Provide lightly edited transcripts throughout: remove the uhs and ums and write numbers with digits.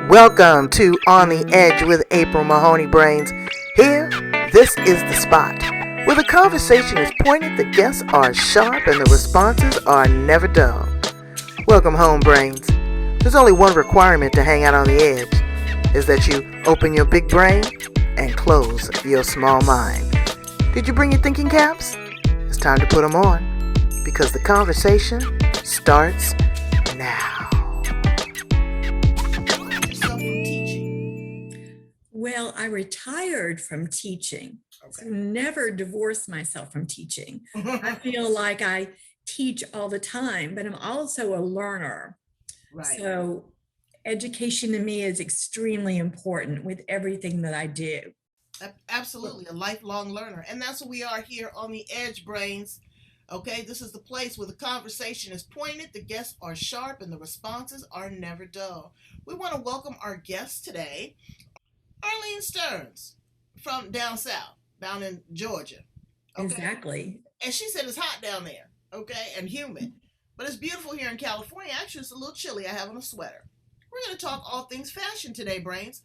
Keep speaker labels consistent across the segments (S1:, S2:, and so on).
S1: Welcome to On the Edge with April Mahoney Brains. Here, this is the spot where the conversation is pointed, the guests are sharp, and the responses are never dull. Welcome home, Brains. There's only one requirement to hang out on the edge, is that you open your big brain and close your small mind. Did you bring your thinking caps? It's time to put them on, because the conversation starts now.
S2: Well, I retired from teaching.
S3: Okay.
S2: So never divorced myself from teaching. I feel like I teach all the time, but I'm also a learner.
S3: Right.
S2: So education to me is extremely important with everything that I do.
S3: Absolutely, a lifelong learner. And that's what we are here on the Edge, Brains. Okay, this is the place where the conversation is pointed, the guests are sharp, and the responses are never dull. We want to welcome our guest today, Arlene Stearns, from down south, down in Georgia. Okay?
S2: Exactly.
S3: And she said it's hot down there, okay, and humid. But it's beautiful here in California. Actually, it's a little chilly. I have on a sweater. We're going to talk all things fashion today, Brains.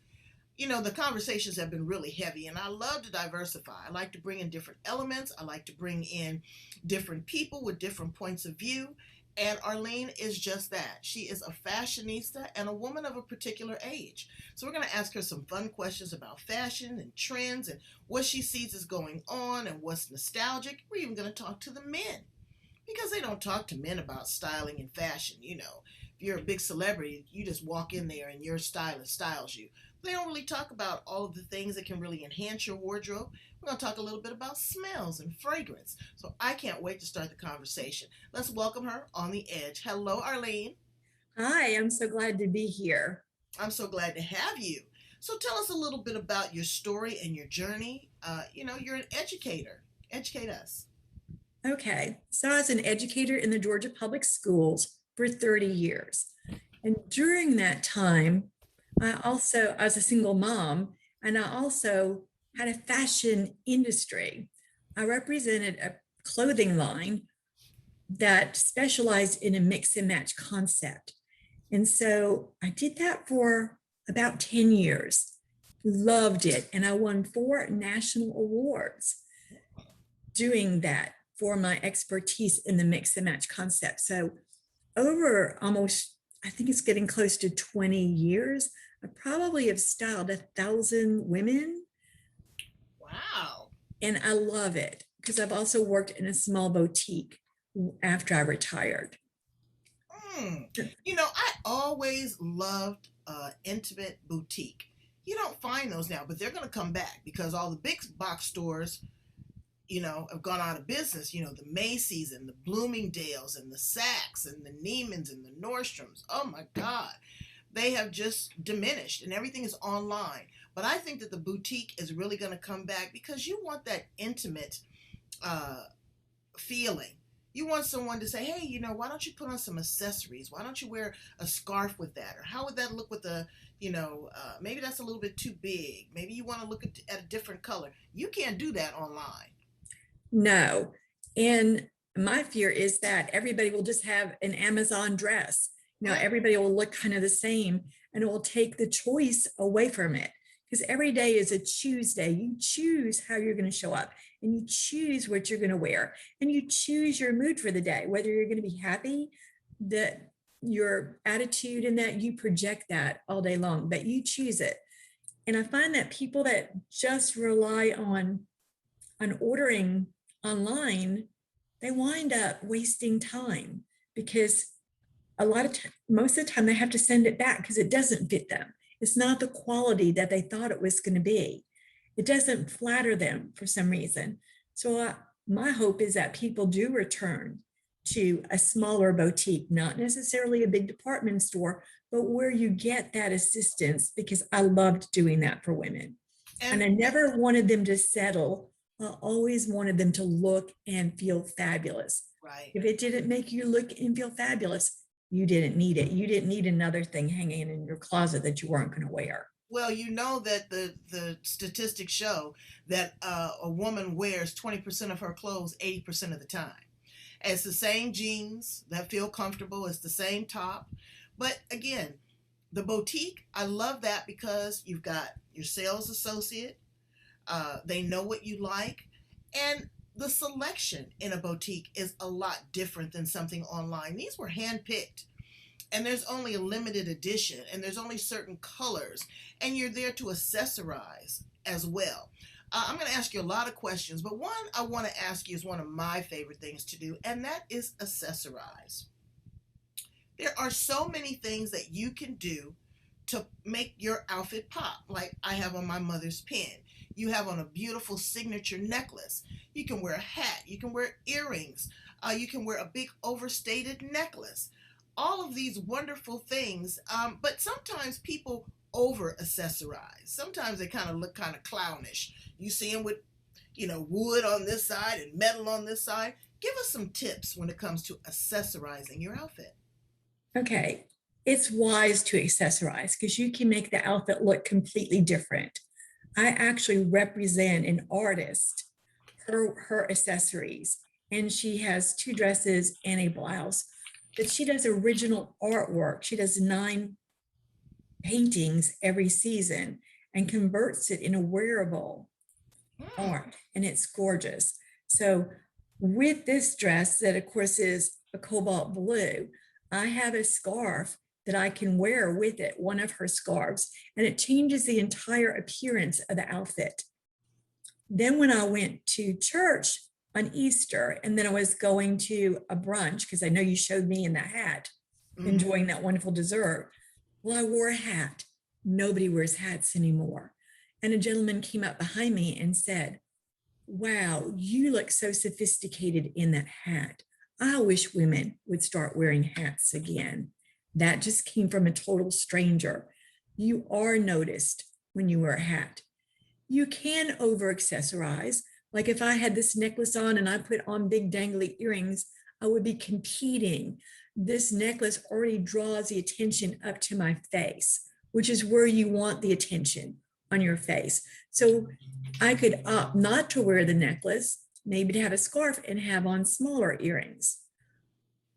S3: You know, the conversations have been really heavy, and I love to diversify. I like to bring in different elements. I like to bring in different people with different points of view. And Arlene is just that. She is a fashionista and a woman of a particular age. So we're going to ask her some fun questions about fashion and trends and what she sees is going on and what's nostalgic. We're even going to talk to the men, because they don't talk to men about styling and fashion. You know, if you're a big celebrity, you just walk in there and your stylist styles you. They don't really talk about all of the things that can really enhance your wardrobe. We're going to talk a little bit about smells and fragrance. So I can't wait to start the conversation. Let's welcome her on the edge. Hello, Arlene.
S2: Hi, I'm so glad to be here.
S3: I'm so glad to have you. So tell us a little bit about your story and your journey. You're an educator. Educate us.
S2: Okay, so I was an educator in the Georgia Public Schools for 30 years. And during that time, I was a single mom, and I also had a fashion industry. I represented a clothing line that specialized in a mix and match concept. And so I did that for about 10 years. Loved it. And I won 4 national awards doing that for my expertise in the mix and match concept. So over almost, I think it's getting close to 20 years, I probably have styled 1,000 women.
S3: Wow.
S2: And I love it because I've also worked in a small boutique after I retired.
S3: I always loved intimate boutique. You don't find those now, but they're going to come back because all the big box stores, have gone out of business. The Macy's and the Bloomingdale's and the Saks and the Neiman's and the Nordstroms. Oh my God. They have just diminished and everything is online. But I think that the boutique is really going to come back because you want that intimate feeling. You want someone to say, hey, why don't you put on some accessories? Why don't you wear a scarf with that? Or how would that look with maybe that's a little bit too big. Maybe you want to look at a different color. You can't do that online.
S2: No. And my fear is that everybody will just have an Amazon dress. Everybody will look kind of the same, and it will take the choice away from it. Because every day is a choose day. You choose how you're going to show up, and you choose what you're going to wear, and you choose your mood for the day, whether you're going to be happy, that your attitude and that you project that all day long, but you choose it. And I find that people that just rely on ordering online, they wind up wasting time because most of the time they have to send it back because it doesn't fit them. It's not the quality that they thought it was going to be. It doesn't flatter them for some reason. So my hope is that people do return to a smaller boutique, not necessarily a big department store, but where you get that assistance, because I loved doing that for women. And I never wanted them to settle. I always wanted them to look and feel fabulous.
S3: Right.
S2: If it didn't make you look and feel fabulous, you didn't need it. You didn't need another thing hanging in your closet that you weren't going to wear.
S3: Well, you know that the statistics show that a woman wears 20% of her clothes 80% of the time. It's the same jeans that feel comfortable. It's the same top. But again, The boutique, I love that because you've got your sales associate. They know what you like. And the selection in a boutique is a lot different than something online. These were handpicked, and there's only a limited edition, and there's only certain colors, and you're there to accessorize as well. I'm going to ask you a lot of questions, but one I want to ask you is one of my favorite things to do, and that is accessorize. There are so many things that you can do to make your outfit pop. Like I have on my mother's pin. You have on a beautiful signature necklace. You can wear a hat. You can wear earrings. You can wear a big overstated necklace. All of these wonderful things. But sometimes people over accessorize. Sometimes they kind of look kind of clownish. You see them with, wood on this side and metal on this side. Give us some tips when it comes to accessorizing your outfit.
S2: Okay. It's wise to accessorize because you can make the outfit look completely different. I actually represent an artist, her accessories, and she has 2 dresses and a blouse, but she does original artwork. She does 9 paintings every season and converts it into wearable art, and it's gorgeous. So with this dress that of course is a cobalt blue, I have a scarf that I can wear with it, one of her scarves, and it changes the entire appearance of the outfit. Then when I went to church on Easter, and then I was going to a brunch, because I know you showed me in the hat, enjoying that wonderful dessert. Well, I wore a hat. Nobody wears hats anymore. And a gentleman came up behind me and said, "Wow, you look so sophisticated in that hat. I wish women would start wearing hats again." That just came from a total stranger. You are noticed when you wear a hat. You can over accessorize. Like if I had this necklace on and I put on big dangly earrings, I would be competing. This necklace already draws the attention up to my face, which is where you want the attention, on your face. So I could opt not to wear the necklace, maybe to have a scarf and have on smaller earrings.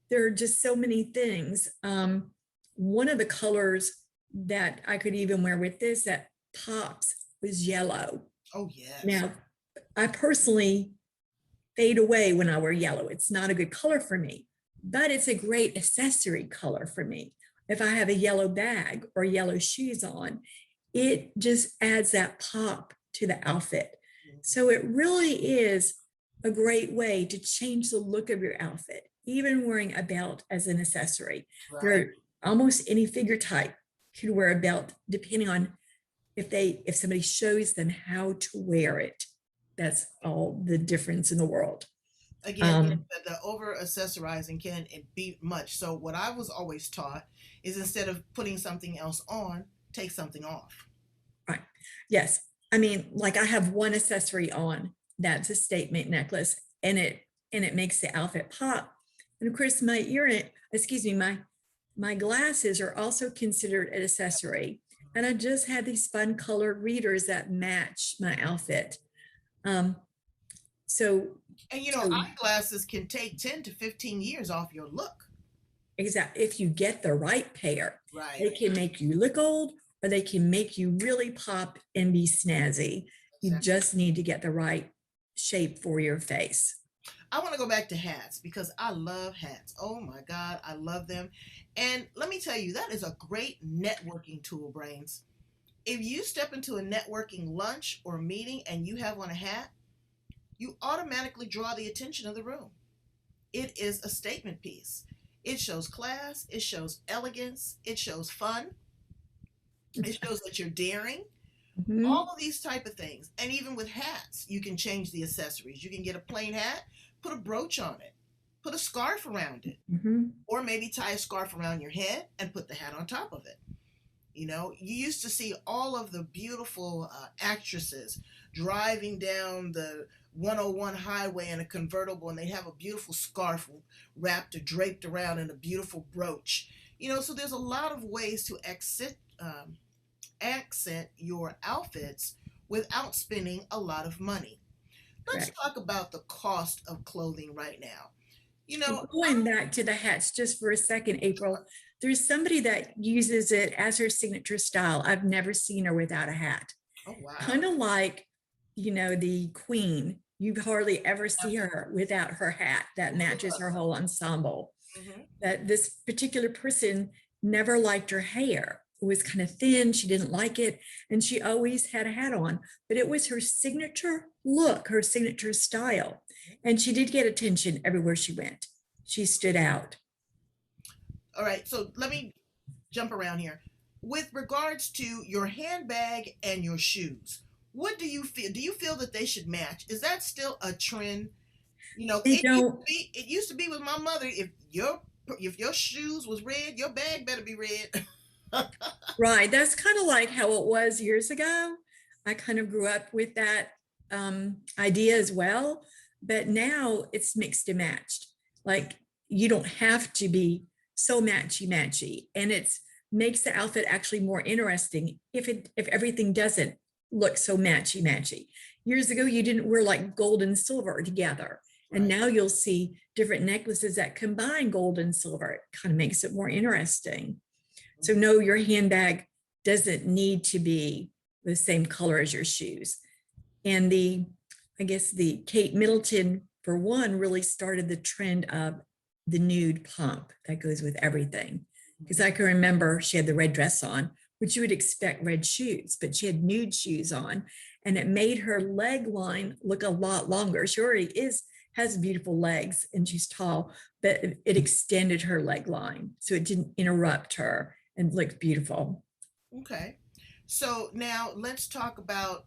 S2: There are just so many things. One of the colors that I could even wear with this that pops was yellow.
S3: Oh, yes.
S2: Now, I personally fade away when I wear yellow. It's not a good color for me, but it's a great accessory color for me. If I have a yellow bag or yellow shoes on, it just adds that pop to the outfit. So it really is a great way to change the look of your outfit, even wearing a belt as an accessory.
S3: Right.
S2: There, almost any figure type could wear a belt, depending on if somebody shows them how to wear it. That's all the difference in the world.
S3: Again, the over accessorizing can be much. So what I was always taught is instead of putting something else on, take something off.
S2: Right. Yes. I mean, like I have one accessory on that's a statement necklace, and it makes the outfit pop. And of course, my glasses are also considered an accessory. And I just had these fun colored readers that match my outfit.
S3: Eyeglasses can take 10 to 15 years off your look.
S2: Exactly. If you get the right pair,
S3: right,
S2: they can make you look old, or they can make you really pop and be snazzy. You just need to get the right shape for your face.
S3: I want to go back to hats because I love hats. Oh my God, I love them. And let me tell you, that is a great networking tool, Brains. If you step into a networking lunch or meeting and you have on a hat, you automatically draw the attention of the room. It is a statement piece. It shows class, it shows elegance, it shows fun, it shows that you're daring. Mm-hmm. All of these type of things. And even with hats, you can change the accessories. You can get a plain hat, put a brooch on it, put a scarf around it, or maybe tie a scarf around your head and put the hat on top of it. You know, you used to see all of the beautiful actresses driving down the 101 highway in a convertible, and they have a beautiful scarf wrapped or draped around in a beautiful brooch. You know, so there's a lot of ways to accent your outfits without spending a lot of money. Let's talk about the cost of clothing right now. You know,
S2: going back to the hats just for a second, April, There's somebody that uses it as her signature style. I've never seen her without a hat.
S3: Oh, wow.
S2: Kind of like, the queen. You hardly ever see her without her hat that matches her whole ensemble.
S3: Mm-hmm.
S2: That this particular person never liked her hair. It was kind of thin. She didn't like it. And she always had a hat on, but it was her signature look, her signature style. And she did get attention everywhere she went. She stood out.
S3: All right, so let me jump around here. With regards to your handbag and your shoes, what do you feel? Do you feel that they should match? Is that still a trend? It used to be with my mother. If your shoes was red, your bag better be red.
S2: Right. That's kind of like how it was years ago. I kind of grew up with that idea as well. But now it's mixed and matched. Like you don't have to be so matchy. And it's makes the outfit actually more interesting if everything doesn't look so matchy. Years ago, you didn't wear like gold and silver together. And
S3: Right.
S2: now you'll see different necklaces that combine gold and silver. It kind of makes it more interesting. So no, your handbag doesn't need to be the same color as your shoes. And I guess the Kate Middleton, for one, really started the trend of the nude pump that goes with everything. Because I can remember she had the red dress on, which you would expect red shoes, but she had nude shoes on, and it made her leg line look a lot longer. She already has beautiful legs and she's tall, but it extended her leg line. So it didn't interrupt her and looked beautiful.
S3: Okay. So now let's talk about,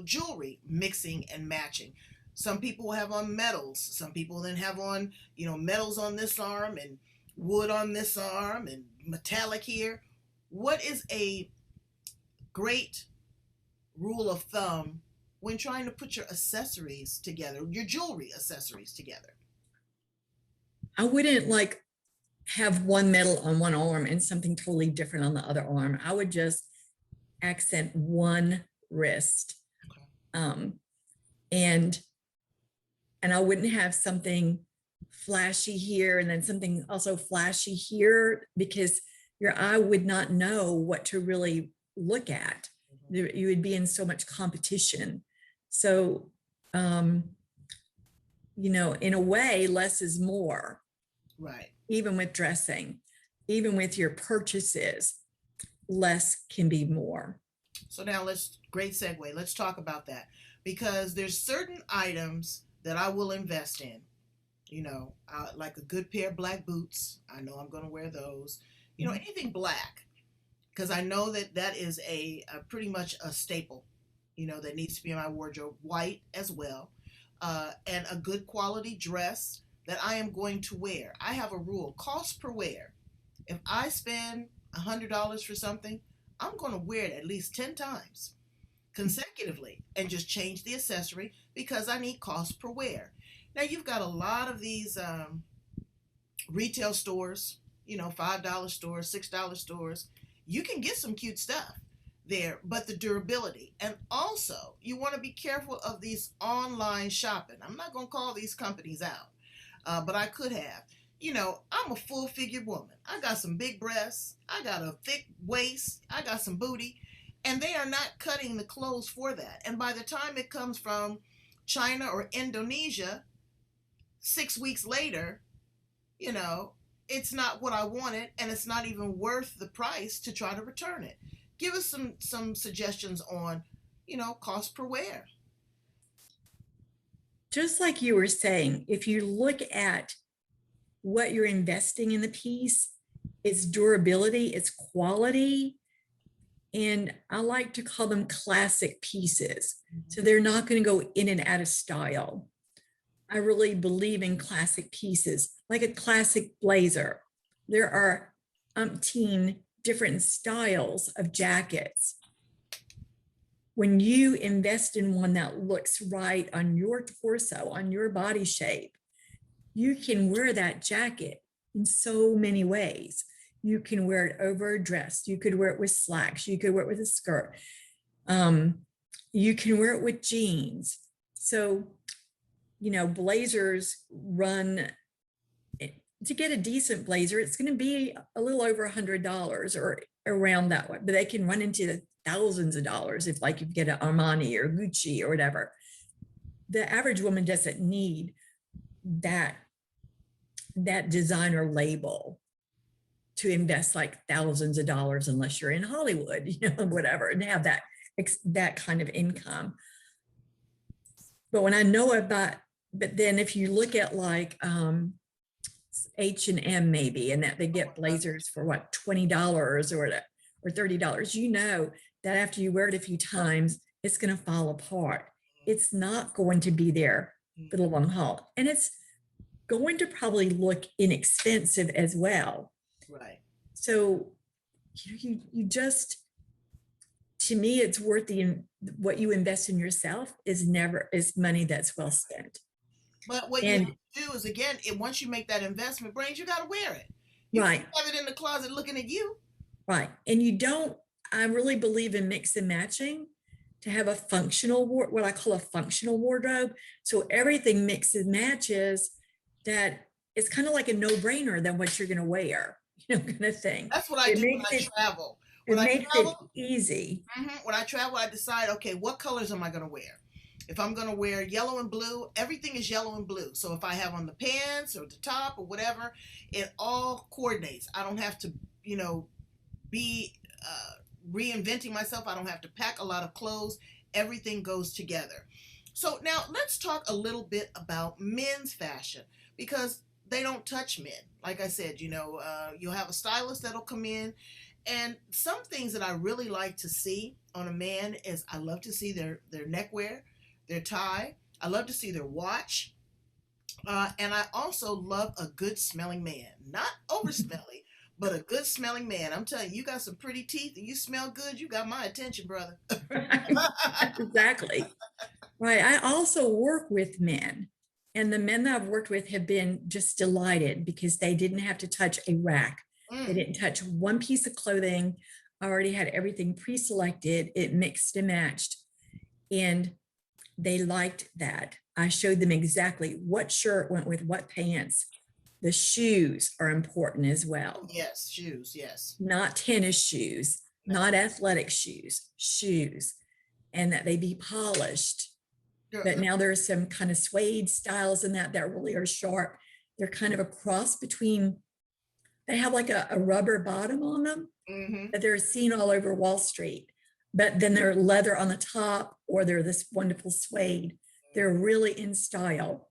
S3: jewelry mixing and matching. Some people have on metals. Some people then have on, metals on this arm and wood on this arm and metallic here. What is a great rule of thumb when trying to put your accessories together, your jewelry accessories together?
S2: I wouldn't have one metal on one arm and something totally different on the other arm. I would just accent one wrist.
S3: Okay.
S2: And I wouldn't have something flashy here and then something also flashy here, because your eye would not know what to really look at. You would be in so much competition. So, in a way, less is more.
S3: Right.
S2: Even with dressing, even with your purchases, less can be more.
S3: So now great segue. Let's talk about that, because there's certain items that I will invest in. Like a good pair of black boots. I know I'm going to wear those. Anything black, because I know that is a pretty much a staple, that needs to be in my wardrobe. White as well, and a good quality dress that I am going to wear. I have a rule: cost per wear. If I spend $100 for something, I'm going to wear it at least 10 times consecutively and just change the accessory, because I need cost per wear. Now you've got a lot of these retail stores, $5 stores, $6 stores. You can get some cute stuff there, but the durability. And also you want to be careful of these online shopping. I'm not going to call these companies out, but I could have. I'm a full figured woman. I got some big breasts. I got a thick waist. I got some booty, and they are not cutting the clothes for that. And by the time it comes from China or Indonesia, 6 weeks later, it's not what I wanted, and it's not even worth the price to try to return it. Give us some suggestions on, cost per wear.
S2: Just like you were saying, if you look at what you're investing in the piece, its durability, its quality, and I like to call them classic pieces. So they're not going to go in and out of style. I really believe in classic pieces, like a classic blazer. There are umpteen different styles of jackets. When you invest in one that looks right on your torso, on your body shape, you can wear that jacket in so many ways. You can wear it over a dress. You could wear it with slacks. You could wear it with a skirt. You can wear it with jeans. So, blazers run to get a decent blazer, it's going to be a little over $100 or around that one, but they can run into the thousands of dollars if like you get an Armani or Gucci or whatever. The average woman doesn't need that designer label to invest like thousands of dollars unless you're in Hollywood, whatever, and have that kind of income. But when I know about, but then if you look at like H&M maybe, and that they get blazers for what, $20 or $30, that after you wear it a few times, it's going to fall apart. It's not going to be there for the long haul. And it's going to probably look inexpensive as well.
S3: Right.
S2: So, you just, to me, it's worth what you invest in yourself is money that's well spent.
S3: But what you do is, again, once you make that investment, Brains, you got to wear it. You
S2: right.
S3: have it in the closet looking at you.
S2: Right. And I really believe in mix and matching to have a functional, what I call a functional wardrobe. So everything mixes and matches, that it's kind of like a no-brainer than what you're going to wear, kind of thing.
S3: That's what I do when I travel.
S2: It makes it easy.
S3: When I travel, I decide, okay, what colors am I going to wear? If I'm going to wear yellow and blue, everything is yellow and blue. So if I have on the pants or the top or whatever, it all coordinates. I don't have to, be reinventing myself. I don't have to pack a lot of clothes. Everything goes together. So now let's talk a little bit about men's fashion, because they don't touch men. Like I said, you'll have a stylist that'll come in, and some things that I really like to see on a man is I love to see their neckwear, their tie. I love to see their watch. And I also love a good smelling man, not over smelly, but a good smelling man. I'm telling you, you got some pretty teeth and you smell good. You got my attention, brother.
S2: Exactly. Right. I also work with men, and the men that I've worked with have been just delighted because they didn't have to touch a rack. They didn't touch one piece of clothing. I already had everything pre-selected. It mixed and matched, and they liked that. I showed them exactly what shirt went with what pants. The shoes are important as well.
S3: Yes, shoes, yes.
S2: Not tennis shoes, not athletic shoes, and that they be polished. But now there's some kind of suede styles in that really are sharp. They're kind of a cross between, they have like a rubber bottom on them that they're seen all over Wall Street, but then they're leather on the top, or they're this wonderful suede. They're really in style.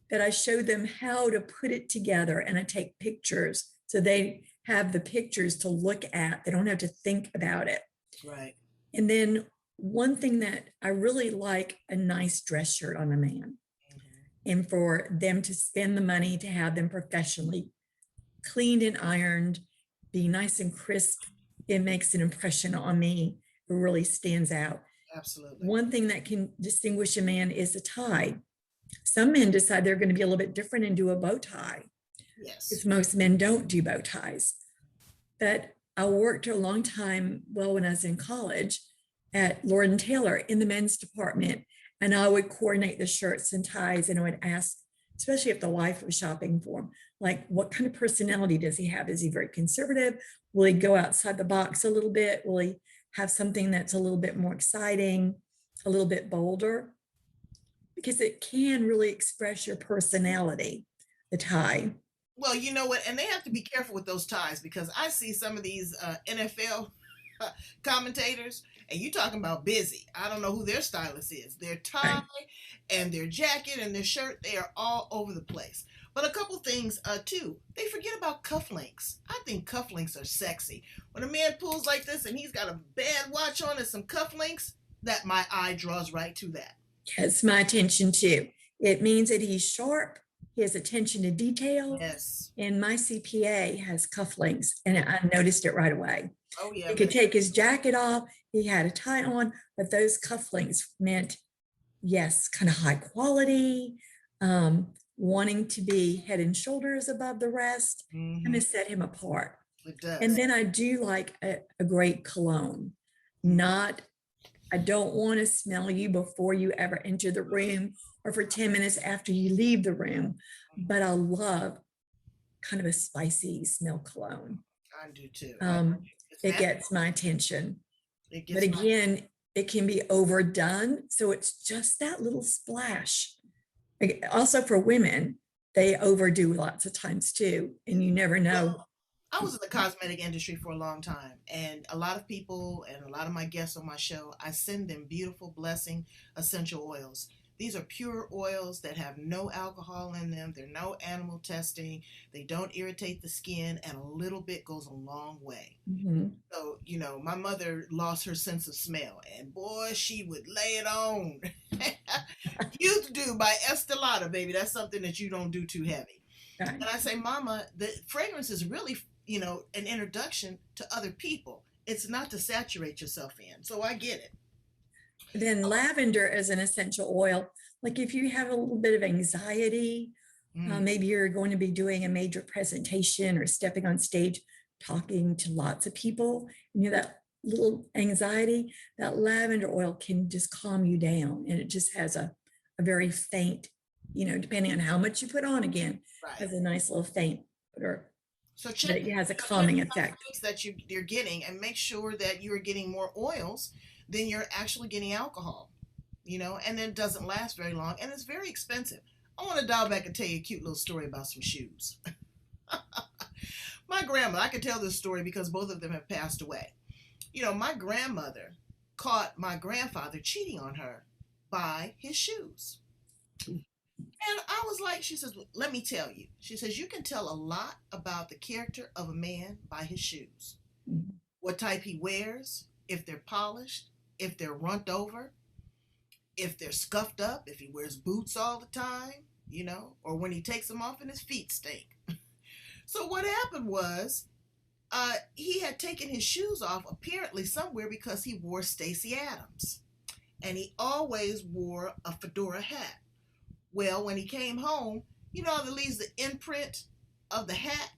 S2: That I show them how to put it together, and I take pictures so they have the pictures to look at. They don't have to think about it.
S3: Right.
S2: And then one thing that I really like, a nice dress shirt on a man, and for them to spend the money to have them professionally cleaned and ironed, be nice and crisp. It makes an impression on me. It really stands out.
S3: Absolutely.
S2: One thing that can distinguish a man is a tie. Some men decide they're going to be a little bit different and do a bow tie.
S3: Yes.
S2: Because most men don't do bow ties. But I worked a long time, when I was in college, at Lord & Taylor in the men's department, and I would coordinate the shirts and ties, and I would ask, especially if the wife was shopping for him, like, what kind of personality does he have? Is he very conservative? Will he go outside the box a little bit? Will he have something that's a little bit more exciting, a little bit bolder? Because it can really express your personality, the tie.
S3: Well, you know what? And they have to be careful with those ties, because I see some of these NFL commentators, and you talking about busy. I don't know who their stylist is. Their tie and their jacket and their shirt, they are all over the place. But a couple things too, they forget about cufflinks. I think cufflinks are sexy. When a man pulls like this and he's got a bad watch on and some cufflinks, that my eye draws right to that.
S2: Gets my attention too. It means that he's sharp. He has attention to detail.
S3: Yes.
S2: And my CPA has cufflinks, and I noticed it right away.
S3: Oh yeah.
S2: He could take his jacket off. He had a tie on, but those cufflinks meant, yes, kind of high quality, wanting to be head and shoulders above the rest, kind of set him apart.
S3: It does.
S2: And then I do like a great cologne. I don't want to smell you before you ever enter the room or for 10 minutes after you leave the room, but I love kind of a spicy smell cologne.
S3: I do too. It's
S2: It
S3: natural.
S2: gets my attention.
S3: It
S2: But
S3: gets
S2: again, it can be overdone. So it's just that little splash. Also for women, they overdo lots of times too. And you never know.
S3: Well, I was in the cosmetic industry for a long time, and a lot of people and a lot of my guests on my show, I send them beautiful blessing essential oils. These are pure oils that have no alcohol in them. They're no animal testing. They don't irritate the skin, and a little bit goes a long way.
S2: Mhm.
S3: So, my mother lost her sense of smell, and boy, she would lay it on. Youth Do by Estee Lauder, baby. That's something that you don't do too heavy.
S2: Right.
S3: And I say, Mama, the fragrance is really, an introduction to other people. It's not to saturate yourself in. So I get it.
S2: Then lavender is an essential oil. Like if you have a little bit of anxiety, maybe you're going to be doing a major presentation or stepping on stage, talking to lots of people, and that little anxiety, that lavender oil can just calm you down. And it just has a very faint, depending on how much you put on again,
S3: Right.
S2: has a nice little faint odor.
S3: So
S2: But
S3: check
S2: it has a calming
S3: the
S2: effect.
S3: foods that you're getting, and make sure that you're getting more oils than you're actually getting alcohol, and then it doesn't last very long, and it's very expensive. I want to dial back and tell you a cute little story about some shoes. My grandma, I can tell this story because both of them have passed away. My grandmother caught my grandfather cheating on her by his shoes. And I was like, she says, let me tell you. She says, you can tell a lot about the character of a man by his shoes. What type he wears, if they're polished, if they're runt over, if they're scuffed up, if he wears boots all the time, or when he takes them off and his feet stink. So what happened was, he had taken his shoes off apparently somewhere because he wore Stacey Adams. And he always wore a fedora hat. Well, when he came home, how that leaves the imprint of the hat?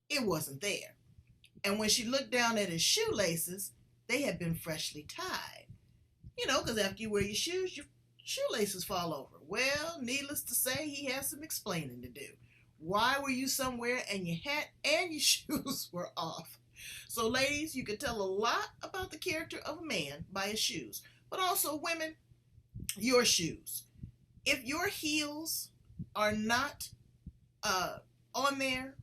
S3: It wasn't there. And when she looked down at his shoelaces, they had been freshly tied. Because after you wear your shoes, your shoelaces fall over. Well, needless to say, he has some explaining to do. Why were you somewhere and your hat and your shoes were off? So ladies, you can tell a lot about the character of a man by his shoes. But also women, your shoes. If your heels are not on there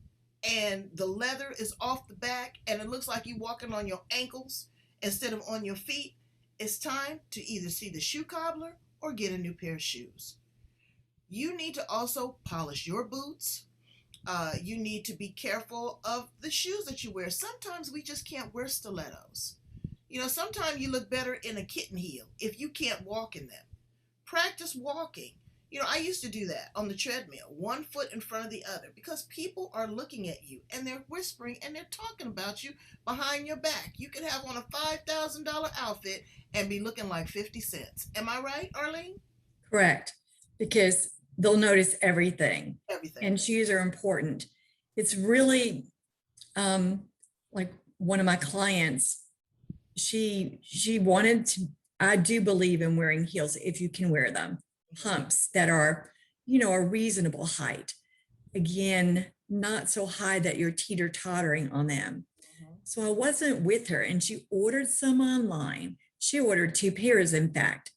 S3: and the leather is off the back and it looks like you're walking on your ankles instead of on your feet, it's time to either see the shoe cobbler or get a new pair of shoes. You need to also polish your boots. You need to be careful of the shoes that you wear. Sometimes we just can't wear stilettos. Sometimes you look better in a kitten heel if you can't walk in them. Practice walking. I used to do that on the treadmill, one foot in front of the other, because people are looking at you and they're whispering and they're talking about you behind your back. You could have on a $5,000 outfit and be looking like 50 cents. Am I right, Arlene?
S2: Correct. Because they'll notice everything.
S3: Everything.
S2: And shoes are important. It's really like one of my clients, she wanted to, I do believe in wearing heels if you can wear them, pumps that are, a reasonable height. Again, not so high that you're teeter-tottering on them. So I wasn't with her and she ordered some online. She ordered 2 pairs, in fact.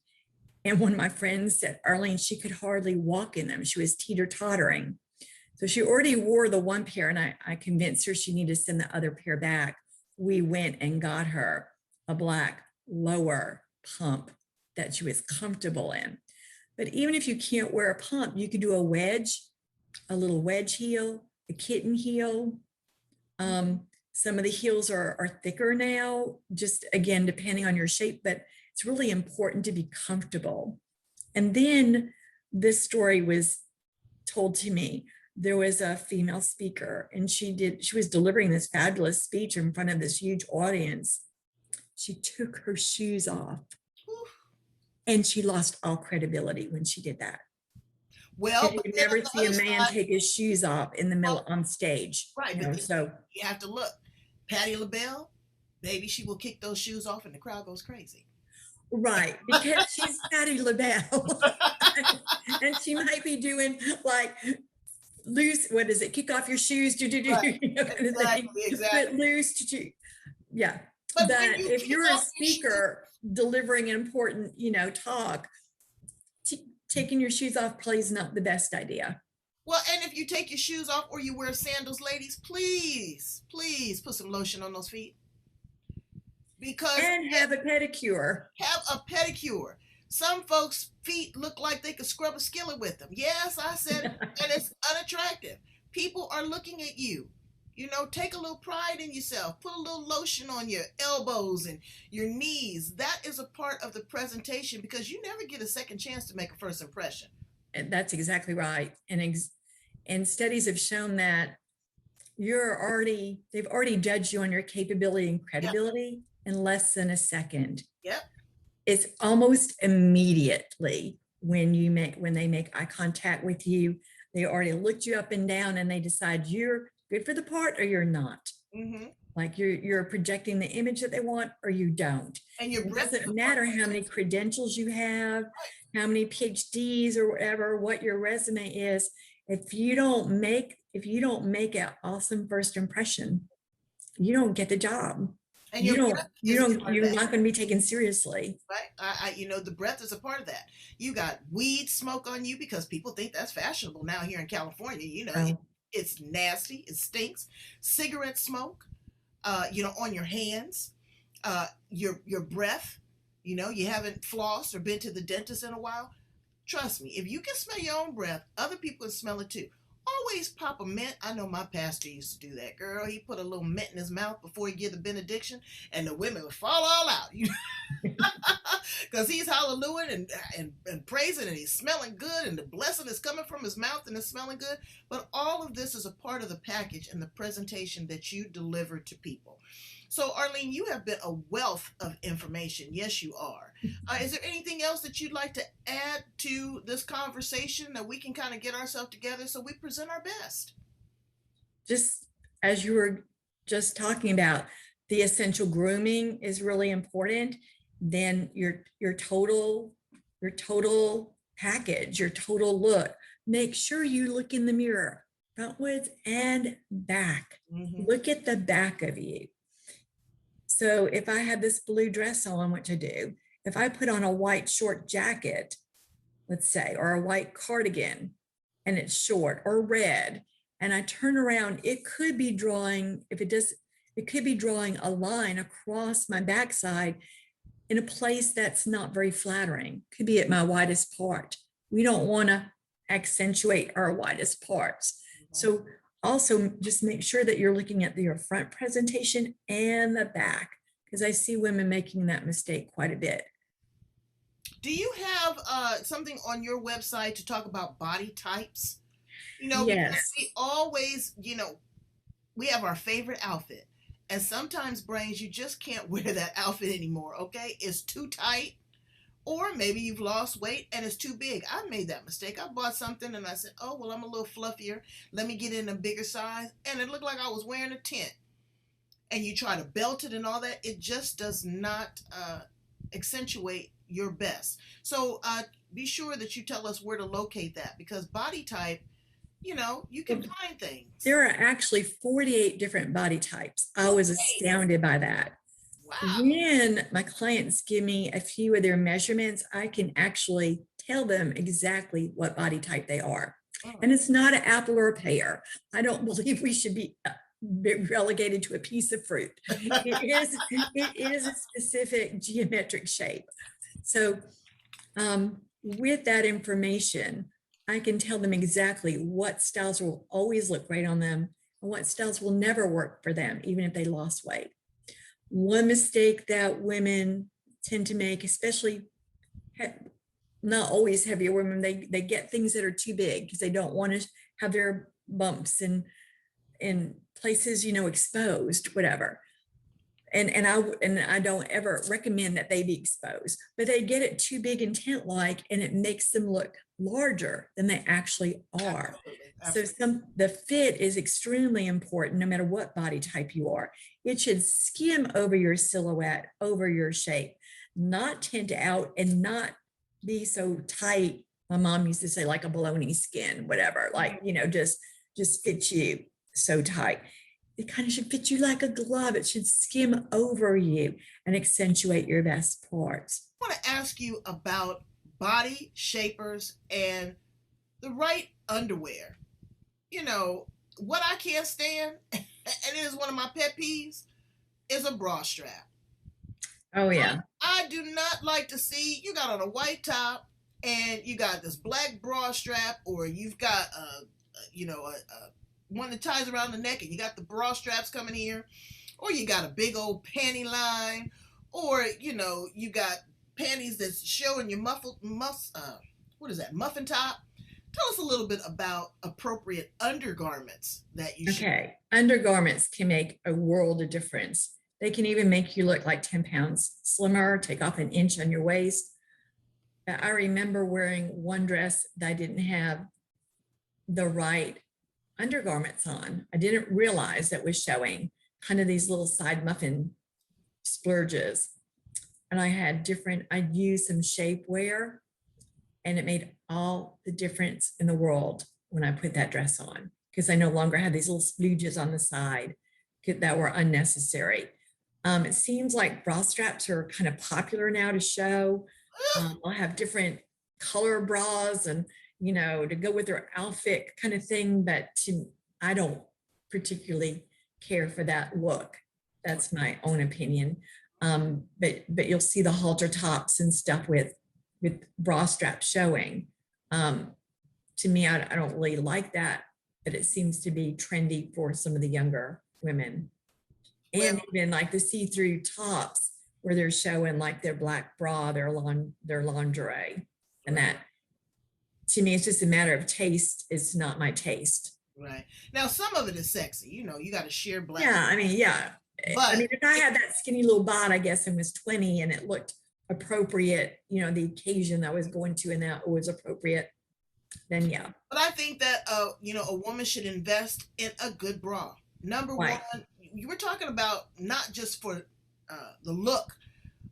S2: And one of my friends said, Arlene, she could hardly walk in them. She was teeter-tottering. So she already wore the 1 pair and I convinced her she needed to send the other pair back. We went and got her a black lower pump that she was comfortable in. But even if you can't wear a pump, you could do a wedge, a little wedge heel, a kitten heel. Some of the heels are thicker now, just again, depending on your shape, but it's really important to be comfortable. And then this story was told to me. There was a female speaker and she was delivering this fabulous speech in front of this huge audience. She took her shoes off and she lost all credibility when she did that.
S3: Well,
S2: you never see a man take his shoes off in the middle on stage.
S3: Right.
S2: So
S3: you have to look. Patti LaBelle, baby, she will kick those shoes off and the crowd goes crazy.
S2: Right, because she's Patti LaBelle. And she might be doing like loose, what is it? Kick off your shoes,
S3: Right.
S2: you know, kind of thing.
S3: Exactly.
S2: Put loose, yeah.
S3: But
S2: That
S3: when you
S2: if
S3: kick
S2: you're a
S3: off your shoes,
S2: speaker delivering an important, talk, taking your shoes off probably is not the best idea.
S3: well, and if you take your shoes off or you wear sandals, ladies, please, please put some lotion on those feet. Because
S2: And have a pedicure.
S3: have a pedicure. Some folks' feet look like they could scrub a skillet with them. Yes, I said it, and it's unattractive. People are looking at you. You know, take a little pride in yourself. Put a little lotion on your elbows and your knees. That is a part of the presentation because you never get a second chance to make a first impression.
S2: And that's exactly right. And studies have shown that they've already judged you on your capability and credibility in less than a second.
S3: Yep.
S2: It's almost immediately when they make eye contact with you, they already looked you up and down and they decide you're good for the part or you're not.
S3: Mm-hmm.
S2: Like you're projecting the image that they want or you don't.
S3: And your
S2: It
S3: breath
S2: doesn't matter how many credentials you have, how many PhDs or whatever, what your resume is. If you don't make an awesome first impression, you don't get the job.
S3: and
S2: You're
S3: your
S2: not going to be taken seriously.
S3: right. The breath is a part of that. You got weed smoke on you because people think that's fashionable now here in California. It's nasty. It stinks. Cigarette smoke, on your hands, your breath, you haven't flossed or been to the dentist in a while. Trust me, if you can smell your own breath, other people can smell it too. Always pop a mint. I know my pastor used to do that, girl. He put a little mint in his mouth before he give the benediction, and the women would fall all out, because he's hallelujah and praising, and he's smelling good, and the blessing is coming from his mouth, and it's smelling good. But all of this is a part of the package and the presentation that you deliver to people. So, Arlene, you have been a wealth of information. Yes, you are. Is there anything else that you'd like to add to this conversation that we can kind of get ourselves together so we present our best?
S2: Just as you were just talking about, the essential grooming is really important. Then your total package, your total look. Make sure you look in the mirror, frontwards and back.
S3: Mm-hmm.
S2: Look at the back of you. So if I have this blue dress on, which I do, if I put on a white short jacket, let's say, or a white cardigan, and it's short or red, and I turn around, it could be drawing a line across my backside in a place that's not very flattering. Could be at my widest part. We don't want to accentuate our widest parts. So also just make sure that you're looking at your front presentation and the back, because I see women making that mistake quite a bit.
S3: Do you have something on your website to talk about body types?
S2: Yes.
S3: Because we always, we have our favorite outfit. And sometimes, brains, you just can't wear that outfit anymore, okay? It's too tight. Or maybe you've lost weight and it's too big. I made that mistake. I bought something and I said, oh, well, I'm a little fluffier. Let me get in a bigger size. And it looked like I was wearing a tent. And you try to belt it and all that. It just does not accentuate your best. So be sure that you tell us where to locate that, because body type, you can find things.
S2: There are actually 48 different body types. I was astounded by that.
S3: Wow.
S2: When my clients give me a few of their measurements, I can actually tell them exactly what body type they are. And it's not an apple or a pear. I don't believe we should be relegated to a piece of fruit. It is a specific geometric shape. So with that information, I can tell them exactly what styles will always look great on them and what styles will never work for them, even if they lost weight. One mistake that women tend to make, especially not always heavier women, they get things that are too big because they don't want to have their bumps and places, exposed, whatever. And I don't ever recommend that they be exposed, but they get it too big and tent-like, and it makes them look larger than they actually are. Absolutely. So the fit is extremely important no matter what body type you are. It should skim over your silhouette, over your shape, not tint out and not be so tight. My mom used to say like a bologna skin, whatever, like, just just fit you so tight. It kind of should fit you like a glove. It should skim over you and accentuate your best parts.
S3: I want to ask you about body shapers and the right underwear. You know, what I can't stand, and it is one of my pet peeves, is a bra strap.
S2: Oh yeah.
S3: I do not like to see you got on a white top and you got this black bra strap, or you've got a one that ties around the neck and you got the bra straps coming here, or you got a big old panty line, or you got panties that's showing your muffin top. Tell us a little bit about appropriate undergarments that you should.
S2: Okay. Undergarments can make a world of difference. They can even make you look like 10 pounds slimmer, take off an inch on your waist. I remember wearing one dress that I didn't have the right undergarments on. I didn't realize that was showing kind of these little side muffin splurges. And I'd used some shapewear, and it made all the difference in the world when I put that dress on, because I no longer had these little splooges on the side that were unnecessary. It seems like bra straps are kind of popular now to show. I'll have different color bras and, to go with their outfit kind of thing, but I don't particularly care for that look. That's my own opinion. But you'll see the halter tops and stuff with bra straps showing. To me, I don't really like that, but it seems to be trendy for some of the younger women. And even like the see-through tops where they're showing like their black bra, their lingerie. And that, to me, it's just a matter of taste. It's not my taste.
S3: Right. Now, some of it is sexy. You got a sheer black.
S2: Yeah, yeah.
S3: But
S2: if I had that skinny little bod, I guess, and was 20 and it looked appropriate, the occasion I was going to and that was appropriate, then yeah.
S3: But I think that, a woman should invest in a good bra. Number one, you were talking about not just for the look,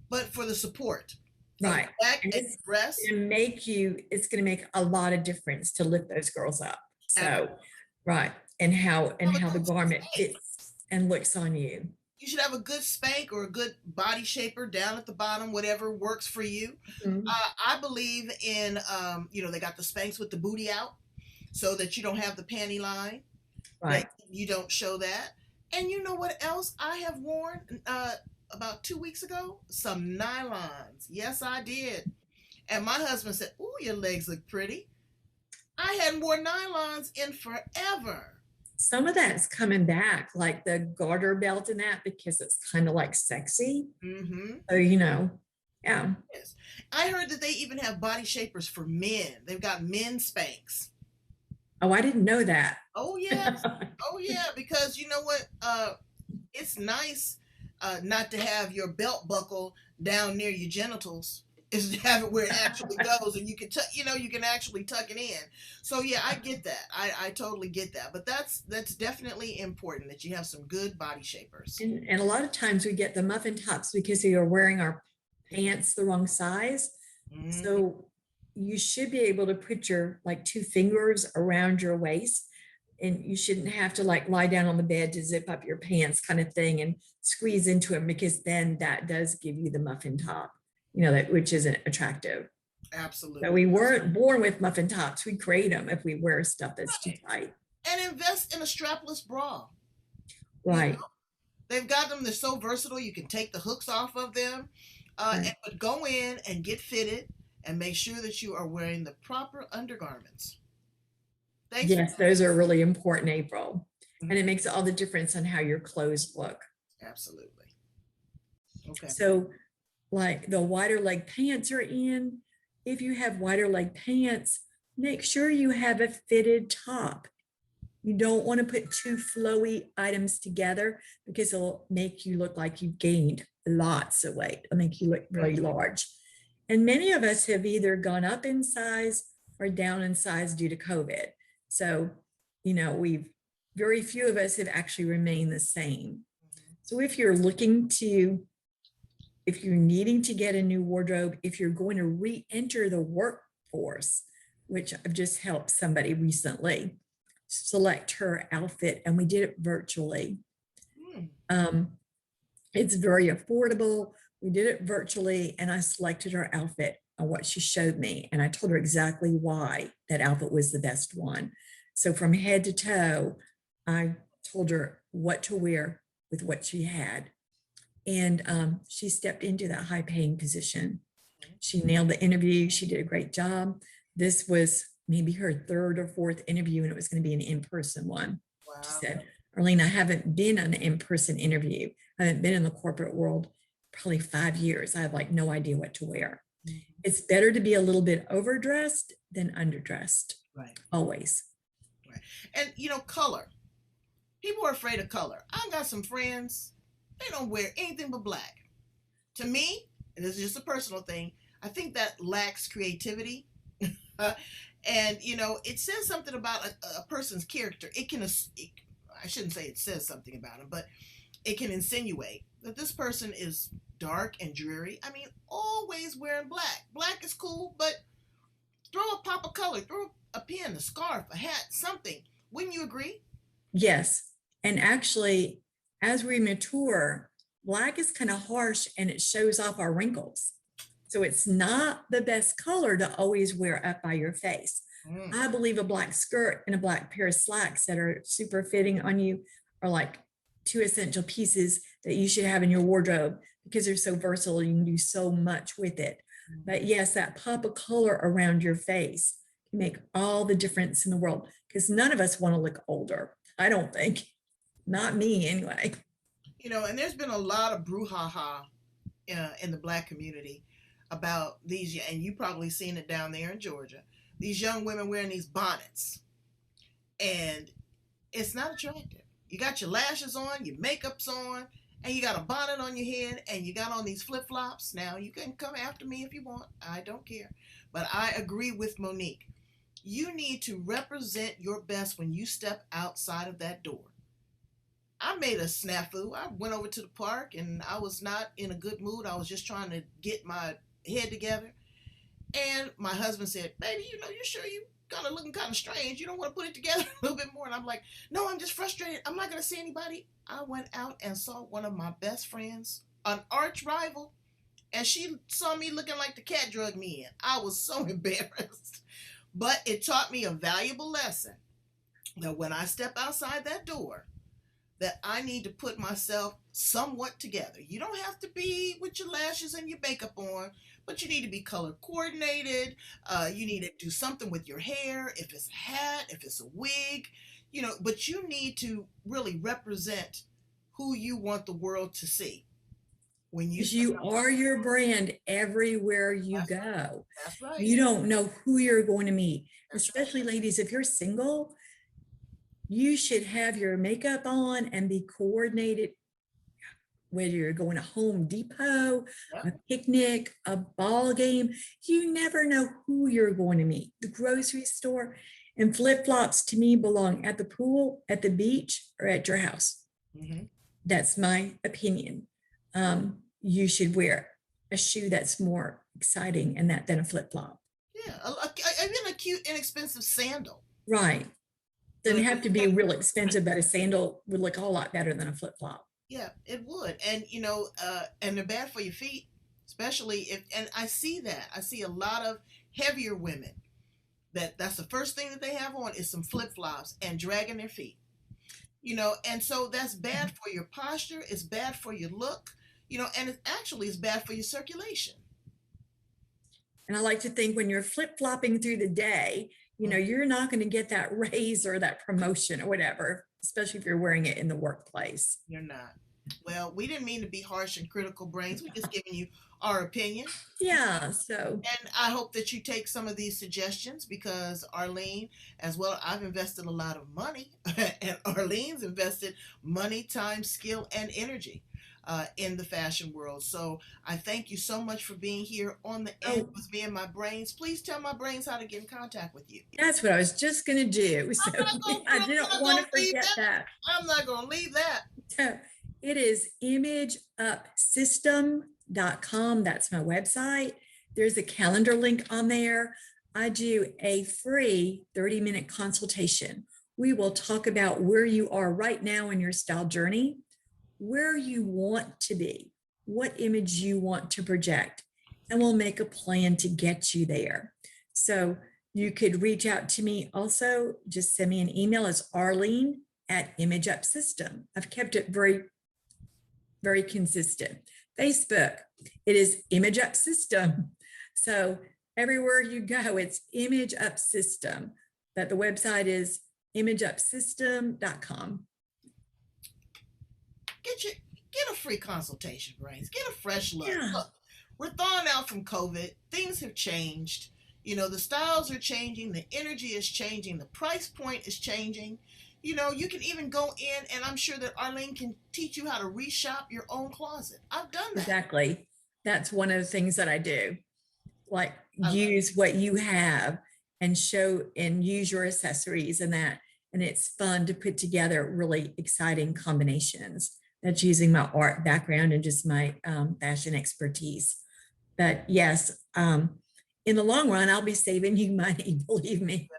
S3: but for the support.
S2: Right.
S3: Back and breast.
S2: It's going to make a lot of difference to lift those girls up. So, right. And how the garment fits and looks on you.
S3: You should have a good spank or a good body shaper down at the bottom, whatever works for you. Mm-hmm. I believe in, they got the Spanx with the booty out so that you don't have the panty line.
S2: Right.
S3: You don't show that. And you know what else I have worn about 2 weeks ago? Some nylons. Yes, I did. And my husband said, "Ooh, your legs look pretty." I hadn't worn nylons in forever.
S2: Some of that's coming back, like the garter belt and that, because it's kind of like sexy.
S3: Mm-hmm.
S2: So, yeah.
S3: Yes. I heard that they even have body shapers for men. They've got men's Spanx.
S2: Oh, I didn't know that.
S3: Oh, yeah. Oh, yeah. Because you know what? It's nice not to have your belt buckle down near your genitals. Is to have it where it actually goes, and you can you can actually tuck it in. So yeah, I get that. I totally get that. But that's definitely important that you have some good body shapers.
S2: And a lot of times we get the muffin tops because we are wearing our pants the wrong size. Mm-hmm. So you should be able to put your like 2 fingers around your waist, and you shouldn't have to like lie down on the bed to zip up your pants kind of thing and squeeze into them, because then that does give you the muffin top. Which isn't attractive.
S3: Absolutely.
S2: So we weren't born with muffin tops. We create them if we wear stuff that's too tight.
S3: And invest in a strapless bra.
S2: Right.
S3: They've got them. They're so versatile. You can take the hooks off of them, right. And go in and get fitted and make sure that you are wearing the proper undergarments.
S2: Yes, those are really important, April. Mm-hmm. And it makes all the difference on how your clothes look.
S3: Absolutely. Okay.
S2: So, like the wider leg pants are in. If you have wider leg pants, make sure you have a fitted top. You don't want to put 2 flowy items together because it'll make you look like you've gained lots of weight. It'll make you look really large. And many of us have either gone up in size or down in size due to COVID. So, very few of us have actually remained the same. So if you're needing to get a new wardrobe, if you're going to re-enter the workforce, which I've just helped somebody recently select her outfit, and we did it virtually.
S3: Hmm.
S2: It's very affordable. We did it virtually, and I selected her outfit on what she showed me, and I told her exactly why that outfit was the best one. So from head to toe, I told her what to wear with what she had, and she stepped into that high-paying position. She nailed the interview. She did a great job. This was maybe her third or fourth interview, and it was going to be an in-person one. She
S3: Wow.
S2: said, Arlene, I haven't been on an in-person interview. I haven't been in the corporate world probably 5 years. I have like no idea what to wear.
S3: Mhm.
S2: It's better to be a little bit overdressed than underdressed.
S3: Right.
S2: Always.
S3: Right. And color. People are afraid of color. I got some friends, they don't wear anything but black. To me, and this is just a personal thing, I think that lacks creativity. And it says something about a person's character. I shouldn't say it says something about him, but it can insinuate that this person is dark and dreary. I mean, always wearing black. Black is cool, but throw a pop of color, throw a pin, a scarf, a hat, something. Wouldn't you agree?
S2: Yes. And actually, as we mature, black is kind of harsh and it shows off our wrinkles. So it's not the best color to always wear up by your face. I believe a black skirt and a black pair of slacks that are super fitting on you are like two essential pieces that you should have in your wardrobe because they're so versatile. You can do so much with it. But yes, that pop of color around your face can make all the difference in the world because none of us want to look older. I don't think. Not me anyway.
S3: And there's been a lot of brouhaha in the black community about these, and you probably seen it down there in Georgia, these young women wearing these bonnets, and it's not attractive. You got your lashes on, your makeup's on, and you got a bonnet on your head, and you got on these flip-flops. Now, you can come after me if you want. I don't care. But I agree with Monique. You need to represent your best when you step outside of that door. I made a snafu. I went over to the park, and I was not in a good mood. I was just trying to get my head together. And my husband said, baby, you sure you kind of looking kind of strange. You don't want to put it together a little bit more. And I'm like, no, I'm just frustrated. I'm not going to see anybody. I went out and saw one of my best friends, an arch rival, and she saw me looking like the cat drugged me in. I was so embarrassed. But it taught me a valuable lesson that when I step outside that door, that I need to put myself somewhat together. You don't have to be with your lashes and your makeup on, but you need to be color coordinated. You need to do something with your hair, if it's a hat, if it's a wig, but you need to really represent who you want the world to see. When
S2: you are your brand everywhere you go.
S3: That's right.
S2: You don't know who you're going to meet, especially ladies. If you're single, you should have your makeup on and be coordinated, whether you're going to Home Depot, a picnic, a ball game. You never know who you're going to meet. The grocery store, and flip-flops to me belong at the pool, at the beach, or at your house.
S3: Mm-hmm.
S2: That's my opinion. You should wear a shoe that's more exciting than a flip-flop.
S3: Yeah, even a cute, inexpensive sandal.
S2: Right. Doesn't have to be real expensive, but a sandal would look a whole lot better than a flip-flop.
S3: Yeah, it would. And, and they're bad for your feet, especially and I see that. I see a lot of heavier women that's the first thing that they have on is some flip-flops and dragging their feet, and so that's bad for your posture. It's bad for your look, and it actually is bad for your circulation.
S2: And I like to think when you're flip-flopping through the day, you're not going to get that raise or that promotion or whatever, especially if you're wearing it in the workplace.
S3: You're not. Well, we didn't mean to be harsh and critical, Brains. We're just giving you our opinion.
S2: Yeah, so.
S3: And I hope that you take some of these suggestions because Arlene, as well, I've invested a lot of money and Arlene's invested money, time, skill, and energy in the fashion world. So I thank you so much for being here on the Edge with me and my Brains. Please tell my Brains how to get in contact with you.
S2: That's what I was just going to do. So I didn't want to forget that.
S3: I'm not going to leave that.
S2: So it is imageupsystem.com. That's my website. There's a calendar link on there. I do a free 30-minute consultation We will talk about where you are right now in your style journey, where you want to be, what image you want to project, and we'll make a plan to get you there. So you could reach out to me also, just send me an email. It's Arlene at Image Up System. I've kept it very, very consistent. Facebook, it is Image Up System. So everywhere you go, it's Image Up System. But the website is imageupsystem.com.
S3: Get a free consultation, Brains. Get a fresh look.
S2: Yeah.
S3: Look, we're thawing out from COVID. Things have changed. You know, the styles are changing. The energy is changing. The price point is changing. You know, you can even go in, and I'm sure that Arlene can teach you how to reshop your own closet. I've done that.
S2: Exactly. That's one of the things that I do. Like use what you have and show and use your accessories and that. And it's fun to put together really exciting combinations. That's using my art background and just my fashion expertise. But yes, in the long run, I'll be saving you money, believe me.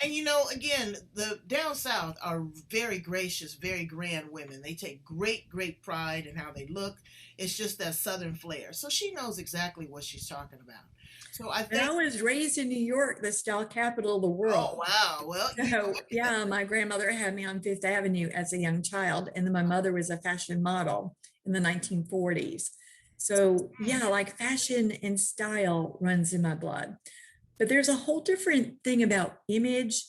S3: And you know, again, the down south are very gracious, very grand women. They take great, great pride in how they look. It's just that southern flair. So she knows exactly what she's talking about. So I think
S2: I was raised in New York, the style capital of the world.
S3: Oh wow. Well,
S2: so yeah, my grandmother had me on Fifth Avenue as a young child, and then my mother was a fashion model in the 1940s. So yeah, like fashion and style runs in my blood. But there's a whole different thing about image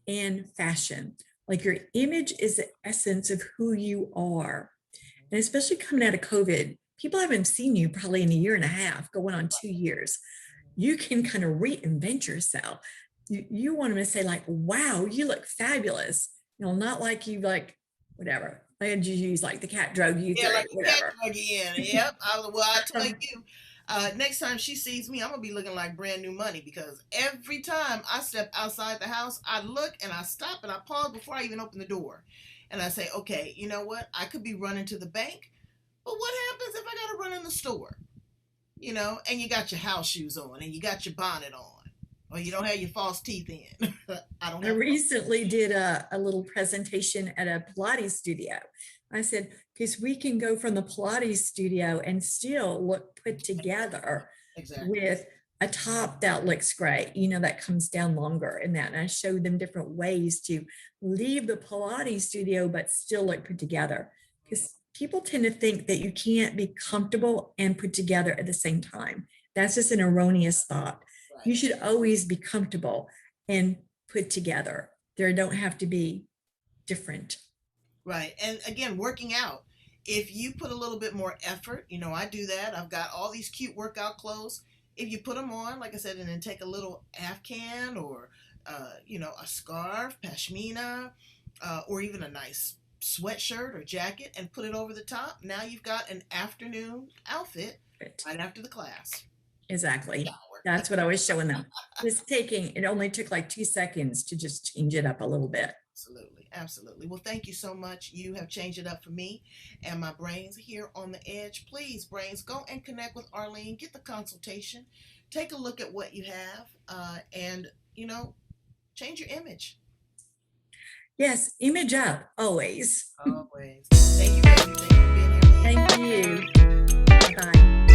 S2: and fashion. Like your image is the essence of who you are. And especially coming out of COVID, people haven't seen you probably in a year and a half, going on 2 years. You can kind of reinvent yourself. You want them to say like, wow, you look fabulous. You know, not like you like, whatever. I had you use like the cat drug you
S3: yeah, like
S2: whatever.
S3: cat drug you in. Yep. I tell you, next time she sees me, I'm gonna be looking like brand new money, because every time I step outside the house, I look and I stop and I pause before I even open the door. And I say, okay, you know what? I could be running to the bank, but what happens if I gotta run in the store? You know, and you got your house shoes on and you got your bonnet on, or you don't have your false teeth in. I
S2: recently did a little presentation at a Pilates studio. I said, because we can go from the Pilates studio and still look put together with a top that looks great, you know, that comes down longer and that. And I showed them different ways to leave the Pilates studio, but still look put together. Because people tend to think that you can't be comfortable and put together at the same time. That's just an erroneous thought. Right. You should always be comfortable and put together. There don't have to be different.
S3: Right. And again, working out, if you put a little bit more effort, you know, I do that. I've got all these cute workout clothes. If you put them on, like I said, and then take a little Afghan or, you know, a scarf, pashmina, or even a nice sweatshirt or jacket and put it over the top. Now you've got an afternoon outfit right after the class.
S2: Exactly. That's what I was showing them. It only took like 2 seconds to just change it up a little bit.
S3: Absolutely. Absolutely. Well, thank you so much. You have changed it up for me and my brains here on the edge. Please, brains, go and connect with Arlene. Get the consultation. Take a look at what you have and, you know, change your image.
S2: Yes, image up, always.
S3: Always. Thank you, baby. Thank you for being here.
S2: Thank you. Bye.